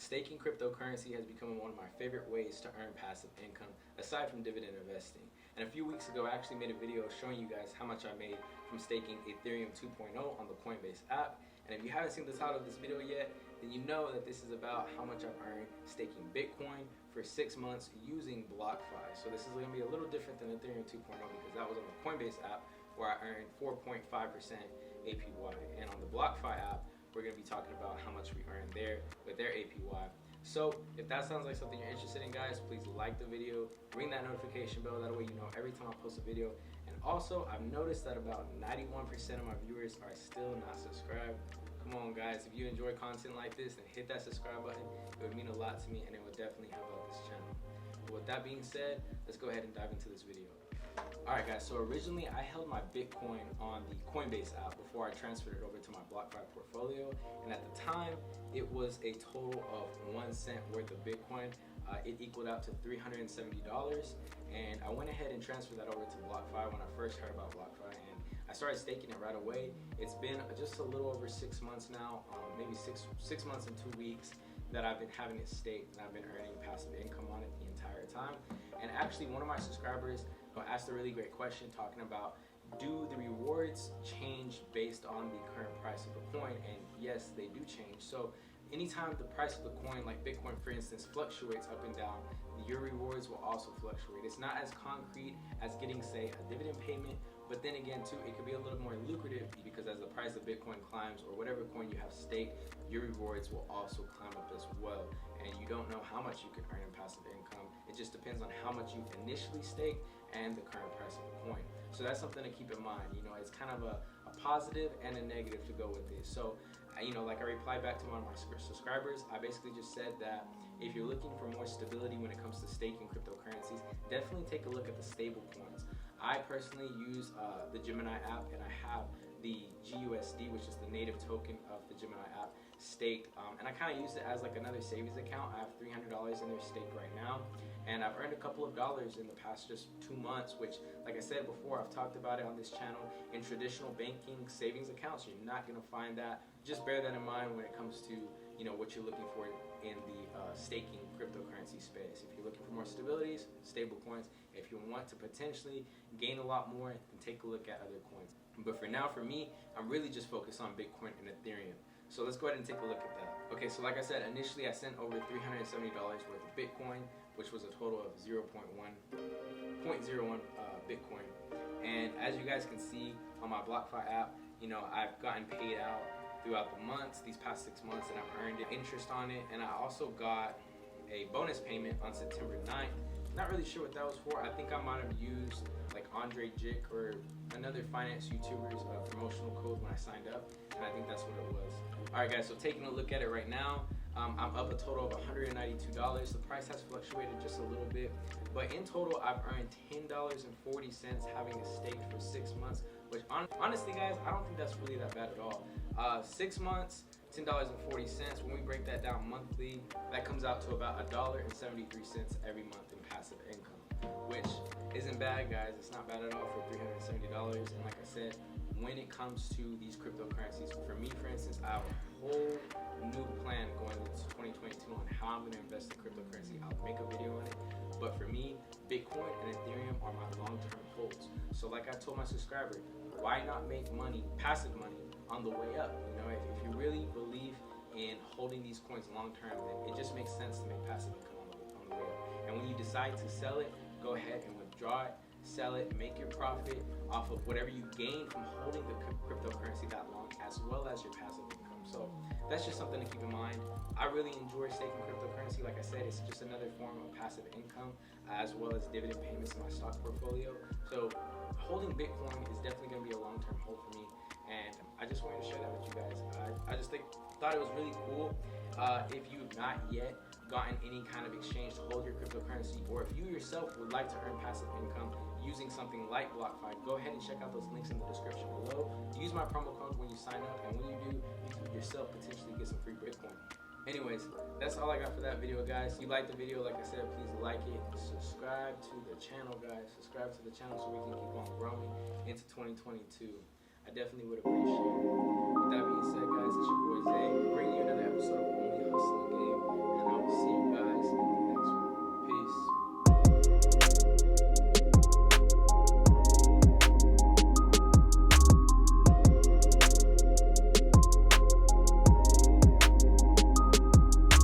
Staking cryptocurrency has become one of my favorite ways to earn passive income aside from dividend investing. And a few weeks ago, I actually made a video showing you guys how much I made from staking Ethereum 2.0 on the Coinbase app. And if you haven't seen the title of this video yet, then you know that this is about how much I've earned staking Bitcoin for 6 months using Blockfi. So this is going to be a little different than Ethereum 2.0 because that was on the Coinbase app where I earned 4.5% APY. And on the Blockfi app, we're going to be talking about how much we earned there with their APY. So if that sounds like something you're interested in, guys, please like the video, ring that notification bell, that way you know every time I post a video. And also, I've noticed that about 91% of my viewers are still not subscribed. Come on, guys, if you enjoy content like this, then hit that subscribe button. It would mean a lot to me, and it would definitely help out this channel. But with that being said, let's go ahead and dive into this video. Alright guys, so originally I held my Bitcoin on the Coinbase app before I transferred it over to my Blockfi portfolio, and at the time it was a total of 1 cent worth of Bitcoin. It equaled out to $370, and I went ahead and transferred that over to Blockfi when I first heard about Blockfi, and I started staking it right away. It's been just a little over 6 months now, maybe six months and 2 weeks that I've been having it staked, and I've been earning passive income on it the entire time. And actually, one of my subscribers asked a really great question talking about, do the rewards change based on the current price of the coin? And yes, they do change. So anytime the price of the coin, like Bitcoin for instance, fluctuates up and down, your rewards will also fluctuate. It's not as concrete as getting, say, a dividend payment, but then again too, it could be a little more lucrative because as the price of Bitcoin climbs, or whatever coin you have staked, your rewards will also climb up as well. And you don't know how much you can earn in passive income. It just depends on how much you initially stake and the current price of the coin. So that's something to keep in mind. You know, it's kind of a positive and a negative to go with this. So, you know, like I replied back to one of my subscribers, I basically just said that if you're looking for more stability when it comes to staking cryptocurrencies, definitely take a look at the stable coins. I personally use the Gemini app, and I have the GUSD, which is the native token of the Gemini app, staked, and I kind of use it as like another savings account. I have $300 in there staked right now, and I've earned a couple of dollars in the past just 2 months, which, like I said before, I've talked about it on this channel. In traditional banking savings accounts, you're not going to find that. Just bear that in mind when it comes to, you know, what you're looking for in the staking cryptocurrency space. If you're looking for more stabilities, stable coins. If you want to potentially gain a lot more, then take a look at other coins. But for now, for me, I'm really just focused on Bitcoin and Ethereum. So let's go ahead and take a look at that. Okay, so like I said, initially I sent over $370 worth of Bitcoin, which was a total of 0.01 Bitcoin. And as you guys can see on my Blockfi app, you know, I've gotten paid out throughout the months, these past 6 months, and I've earned interest on it. And I also got a bonus payment on September 9th. Not really sure what that was for. I think I might have used like Andre Jick or another finance YouTuber's promotional code when I signed up, and I think that's what it was. Alright guys, so taking a look at it right now, I'm up a total of $192. The price has fluctuated just a little bit, but in total I've earned $10.40 having it staked for 6 months, which honestly guys, I don't think that's really that bad at all. 6 months, $10.40. When we break that down monthly, that comes out to about $1.73 every month in passive income, which isn't bad, guys. It's not bad at all for $370. And like I said, when it comes to these cryptocurrencies, for me, for instance, I have a whole new plan going into 2022 on how I'm going to invest in cryptocurrency. I'll make a video on it. But for me, Bitcoin and Ethereum are my long-term holds. So like I told my subscriber, why not make money, passive money, on the way up? You know, if you really believe in holding these coins long-term, then it just makes sense to make passive income on the way up. And when you decide to sell it, go ahead and withdraw it, sell it, make your profit off of whatever you gain from holding the cryptocurrency that long, as well as your passive income. So that's just something to keep in mind. I really enjoy staking cryptocurrency. Like I said, it's just another form of passive income, as well as dividend payments in my stock portfolio. So holding Bitcoin is definitely going to be a long-term hold for me, and I just wanted to share that with you guys. I just thought it was really cool. If you've not yet gotten any kind of exchange to hold your cryptocurrency, or if you yourself would like to earn passive income using something like Blockfi, go ahead and check out those links in the description below. Use my promo code when you sign up, and when you do, you can yourself potentially get some free Bitcoin. Anyways, that's all I got for that video, guys. If you liked the video, like I said, please like it. Subscribe to the channel, guys. Subscribe to the channel so we can keep on growing into 2022. I definitely would appreciate it. With that being said, guys, it's your boy Zay, bringing you another episode of Only Hustle Game.